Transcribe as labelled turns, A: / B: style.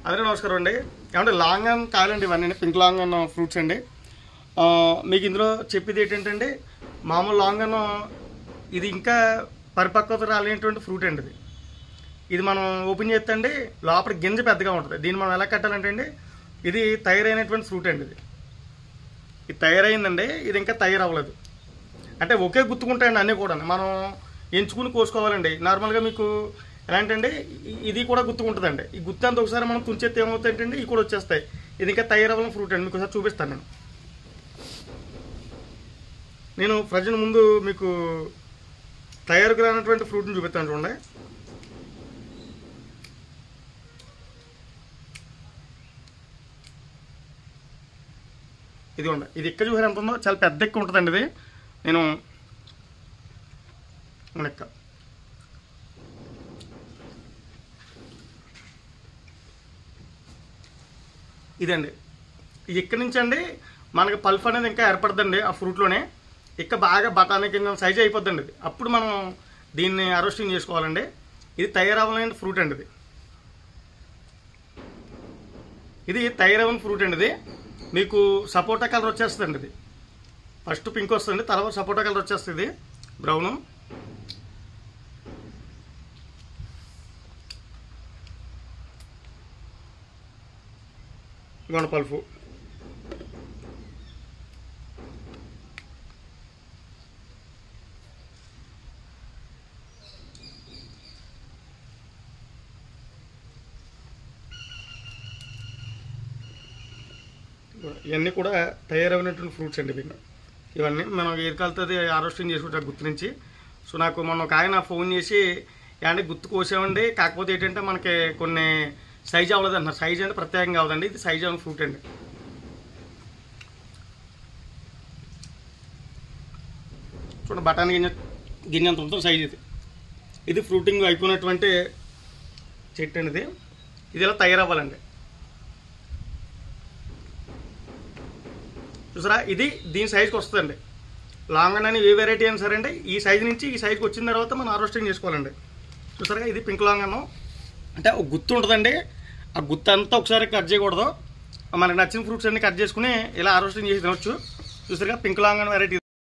A: అందరికీ నమస్కారం అండి. ఏమంటే లాంగన్ కాయలండి ఇవన్నీ, పింక్ లాంగన్ ఫ్రూట్స్ అండి. మీకు ఇందులో చెప్పేది ఏంటంటే మామూలు లాంగన్ ఇది ఇంకా పరిపక్వత రాలేనటువంటి ఫ్రూట్ అండి. ఇది మనం ఓపెన్ చేస్తే అండి లోపల గింజ పెద్దగా ఉంటుంది. దీన్ని మనం ఎలా కట్టాలంటే అండి ఇది తయారైనటువంటి ఫ్రూట్ అండి. ఇది తయారైందండి, ఇది ఇంకా తయారవ్వలేదు. అంటే ఒకే గుర్తుకుంటాయండి అన్నీ కూడా, మనం ఎంచుకుని కోసుకోవాలండి. నార్మల్గా మీకు ఎలాంటండి ఇది కూడా గుర్తుకుంటుందండి. ఈ గుర్తు అంతా ఒకసారి మనం తుంచేస్తే ఏమవుతాయంటే ఇవి కూడా వచ్చేస్తాయి. ఇది ఇంకా తయారవ్వని ఫ్రూట్ అండి. మీకు ఒకసారి చూపిస్తాను. నేను ప్రజెంట్ ముందు మీకు తయారుకు రానటువంటి ఫ్రూట్ని చూపిస్తాను చూడండి. ఇదిగోండి, ఇది ఎక్క చూసారు ఎంత ఉందో, చాలా పెద్ద ఎక్క ఉంటుందండి. ఇది నేను ఎక్క ఇదండి. ఇది ఇక్కడి నుంచి అండి మనకి పల్ప్ అనేది ఇంకా ఏర్పడుతుందండి ఆ ఫ్రూట్లోనే. ఇక్క బాగా బఠానీ కింద సైజ్ అయిపోద్దండి. ఇది అప్పుడు మనం దీన్ని హార్వెస్టింగ్ చేసుకోవాలండి. ఇది తయారవ్వలేని ఫ్రూట్ అండి. ఇది తయారవ్వని ఫ్రూట్ అండి. ఇది మీకు సపోటా కలర్ వచ్చేస్తుందండి. ఇది ఫస్ట్ పింక్ వస్తుంది, తర్వాత సపోటా కలర్ వచ్చేస్తుంది, బ్రౌను. గొండ పల్పు ఇవన్నీ కూడా తయారైనటువంటి ఫ్రూట్స్ అండి. మీకు ఇవన్నీ మనం ఏది కలుతుంది హార్వెస్టింగ్ చేసుకుంటాం గుర్తు నుంచి. సో నాకు మొన్న ఒక ఆయన ఫోన్ చేసి ఏమంటే గుర్తు కోసామండి, కాకపోతే ఏంటంటే మనకి కొన్ని సైజ్ అవ్వలేదు అంటున్నారు. సైజ్ అంటే ప్రత్యేకంగా అవ్వదండి, ఇది సైజ్ అవ్వని ఫ్రూట్ అండి. చూడండి, బఠానీ గిన్నె అంత ఉంటుంది సైజ్. ఇది ఫ్రూటింగ్ అయిపోయినటువంటి చెట్టు అండి. ఇది ఇలా తయారవ్వాలండి. చూసారా, ఇది దీని సైజుకి వస్తుందండి. లాంగన్ అని ఏ వెరైటీ అయినా సరే అండి, ఈ సైజు నుంచి ఈ సైజుకి వచ్చిన తర్వాత మనం హార్వెస్టింగ్ చేసుకోవాలండి. చూసారా, ఇది పింక్ లాంగన్. అంటే ఒక గుర్తు ఉంటుందండి, ఆ గుర్తు అంతా ఒకసారి కట్ చేయకూడదు. మనకు నచ్చిన ఫ్రూట్స్ అన్ని కట్ చేసుకుని ఇలా హార్వెస్టింగ్ చేసి తినవచ్చు. చూసారుగా, పింక్ లాంగన్ వెరైటీ.